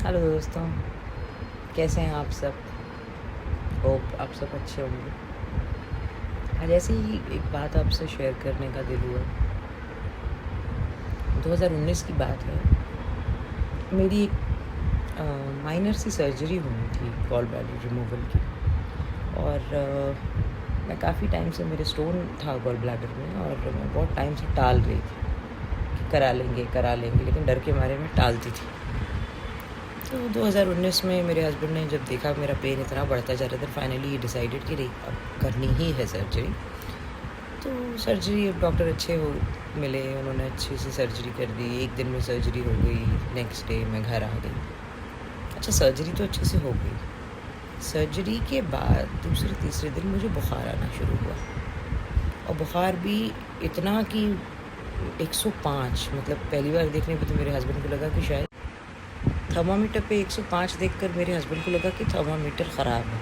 Hello दोस्तों, कैसे हैं आप सब? होप आप सब अच्छे होंगे। आज ऐसे ही एक बात आपसे शेयर करने का दिल हुआ। 2019 की बात है। मेरी एक माइनर सी सर्जरी होनी थी गॉल ब्लैडर रिमूवल की। और मैं काफ़ी टाइम से मेरे स्टोन था गॉल ब्लैडर में, और मैं बहुत टाइम से टाल रही थी कि करा लेंगे, लेकिन डर के मारे में टालती थी। तो 2019 में मेरे हस्बैंड ने जब देखा मेरा पेन इतना बढ़ता जा रहा था, फाइनली डिसाइडेड कि नहीं, अब करनी ही है सर्जरी। तो सर्जरी, अब डॉक्टर अच्छे हो मिले, उन्होंने अच्छी सी सर्जरी कर दी। एक दिन में सर्जरी हो गई, नेक्स्ट डे मैं घर आ गई। अच्छा, सर्जरी तो अच्छे से हो गई। सर्जरी के बाद दूसरे तीसरे दिन मुझे बुखार आना शुरू हुआ, और बुखार भी इतना कि 105। मतलब पहली बार देखने पे तो मेरे हस्बैंड को लगा कि शायद थर्मामीटर पे 105 देखकर मेरे हस्बैंड को लगा कि थर्मामीटर ख़राब है।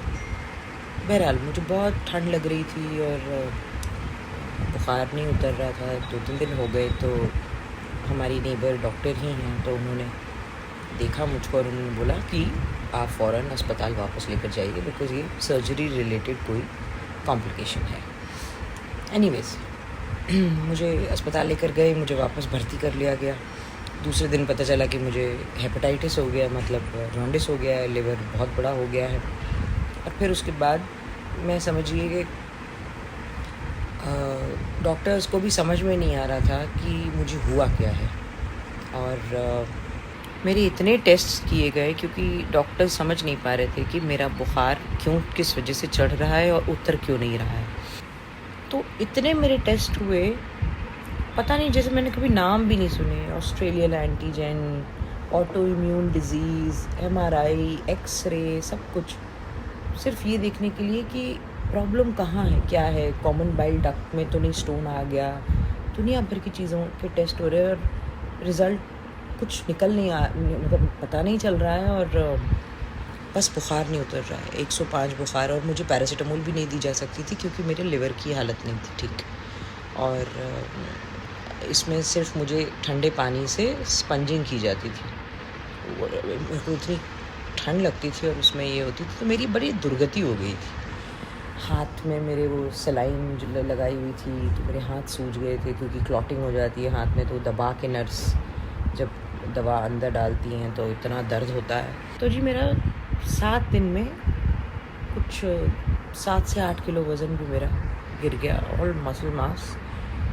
बहरहाल मुझे बहुत ठंड लग रही थी और बुखार नहीं उतर रहा था। 2-3 दिन हो गए, तो हमारी नेबर डॉक्टर ही हैं, तो उन्होंने देखा मुझको और उन्होंने बोला कि आप फ़ौरन अस्पताल वापस लेकर जाइए, बिकॉज़ ये सर्जरी रिलेटेड कोई कॉम्प्लिकेशन है। एनीवेज़ मुझे अस्पताल लेकर गए, मुझे वापस भर्ती कर लिया गया। दूसरे दिन पता चला कि मुझे हेपेटाइटिस हो गया, मतलब जॉन्डिस हो गया है, लिवर बहुत बड़ा हो गया है। और फिर उसके बाद मैं समझिए कि डॉक्टर्स को भी समझ में नहीं आ रहा था कि मुझे हुआ क्या है। और मेरे इतने टेस्ट किए गए, क्योंकि डॉक्टर समझ नहीं पा रहे थे कि मेरा बुखार किस वजह से चढ़ रहा है और उतर क्यों नहीं रहा है। तो इतने मेरे टेस्ट हुए, पता नहीं, जैसे मैंने कभी नाम भी नहीं सुने। Australian antigen, autoimmune disease, MRI, x-ray, सब कुछ सिर्फ ये देखने के लिए कि प्रॉब्लम कहाँ है, क्या है, कॉमन बाइल डक्ट में तो नहीं स्टोन आ गया। दुनिया भर की चीज़ों के टेस्ट हो रहे हैं और रिज़ल्ट कुछ निकल नहीं मतलब पता नहीं चल रहा है। और बस बुखार नहीं उतर रहा है, 105 बुखार। और मुझे पैरासीटामोल भी नहीं दी जा सकती थी क्योंकि मेरे लिवर की हालत नहीं थी ठीक। और इसमें सिर्फ मुझे ठंडे पानी से स्पंजिंग की जाती थी। मेरे को इतनी ठंड लगती थी और उसमें ये होती थी, तो मेरी बड़ी दुर्गति हो गई थी। हाथ में मेरे वो सलाइन जो लगाई हुई थी, तो मेरे हाथ सूज गए थे, क्योंकि क्लॉटिंग हो जाती है हाथ में। तो दबा के नर्स जब दवा अंदर डालती हैं तो इतना दर्द होता है। तो जी मेरा 7 दिन में कुछ 7 से 8 किलो वज़न भी मेरा गिर गया, ऑल मसल मास।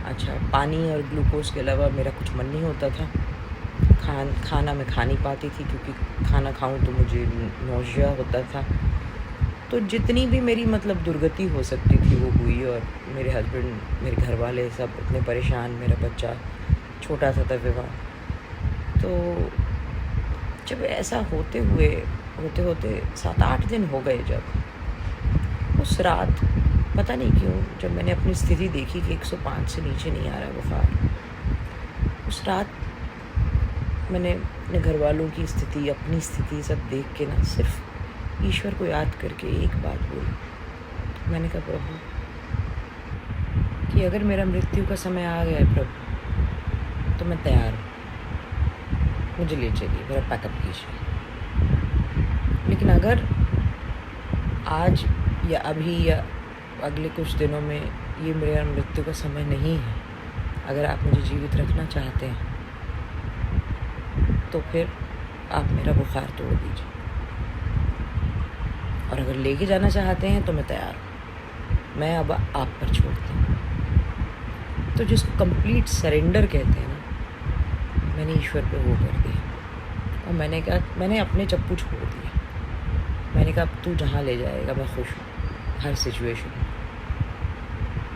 अच्छा, पानी और ग्लूकोज के अलावा मेरा कुछ मन नहीं होता था। खाना मैं खा नहीं पाती थी, क्योंकि खाना खाऊं तो मुझे नौजिया होता था। तो जितनी भी मेरी मतलब दुर्गति हो सकती थी वो हुई। और मेरे हस्बैंड, मेरे घर वाले सब इतने परेशान। मेरा बच्चा छोटा सा था, विवाह। तो जब ऐसा होते होते 7-8 दिन हो गए, जब उस रात पता नहीं क्यों, जब मैंने अपनी स्थिति देखी कि 105 से नीचे नहीं आ रहा बुखार, उस रात मैंने अपने घर वालों की स्थिति, अपनी स्थिति सब देख के ना, सिर्फ ईश्वर को याद करके एक बात बोली। मैंने कहा, प्रभु, कि अगर मेरा मृत्यु का समय आ गया है प्रभु, तो मैं तैयार हूँ, मुझे ले चलिए, मेरा पैकअप कीजिए। लेकिन अगर आज या अभी या अगले कुछ दिनों में ये मेरा मृत्यु का समय नहीं है, अगर आप मुझे जीवित रखना चाहते हैं, तो फिर आप मेरा बुखार तोड़ दीजिए। और अगर लेके जाना चाहते हैं तो मैं तैयार हूँ। मैं अब आप पर छोड़ती हूँ। तो जिसको कंप्लीट सरेंडर कहते हैं ना, मैंने ईश्वर पे वो कर दिया। और मैंने कहा, मैंने अपने चप्पू छोड़ दिए। मैंने कहा, अब तू जहाँ ले जाएगा मैं खुश हूँ, हर सिचुएशन में।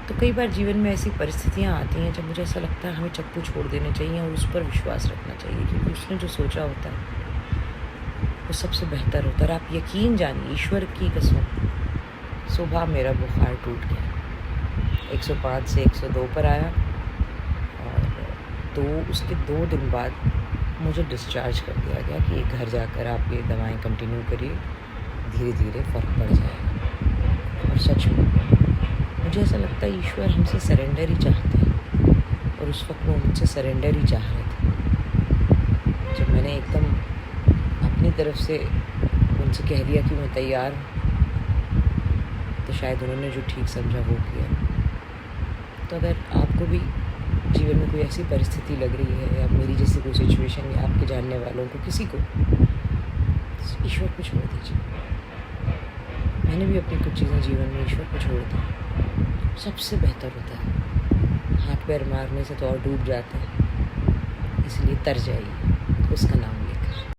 तो कई बार जीवन में ऐसी परिस्थितियाँ आती हैं जब मुझे ऐसा लगता है हमें चप्पू छोड़ देने चाहिए और उस पर विश्वास रखना चाहिए, क्योंकि उसने जो सोचा होता है वो सबसे बेहतर होता है। आप यकीन जानिए, ईश्वर की कसम, सुबह मेरा बुखार टूट गया, 105 से 102 पर आया। और उसके 2 दिन बाद मुझे डिस्चार्ज कर दिया गया कि घर जाकर आप ये दवाएं कंटिन्यू करिए, धीरे धीरे फ़र्क पड़ जाएगा। और सच में मुझे ऐसा लगता है ईश्वर हमसे सरेंडर ही चाहते हैं, और उस वक्त वो मुझसे सरेंडर ही चाह रहे थे। जब मैंने एकदम अपनी तरफ से उनसे कह दिया कि मैं तैयार हूँ, तो शायद उन्होंने जो ठीक समझा वो किया। तो अगर आपको भी जीवन में कोई ऐसी परिस्थिति लग रही है या मेरी जैसी कोई सिचुएशन या आपके जानने वालों को किसी को, तो ईश्वर को छोड़ दीजिए। मैंने भी अपनी कुछ चीज़ें जीवन में ईश्वर को छोड़ दी। सबसे बेहतर होता है। हाथ पैर मारने से तो और डूब जाते हैं, इसलिए तर जाइए उसका नाम लेकर।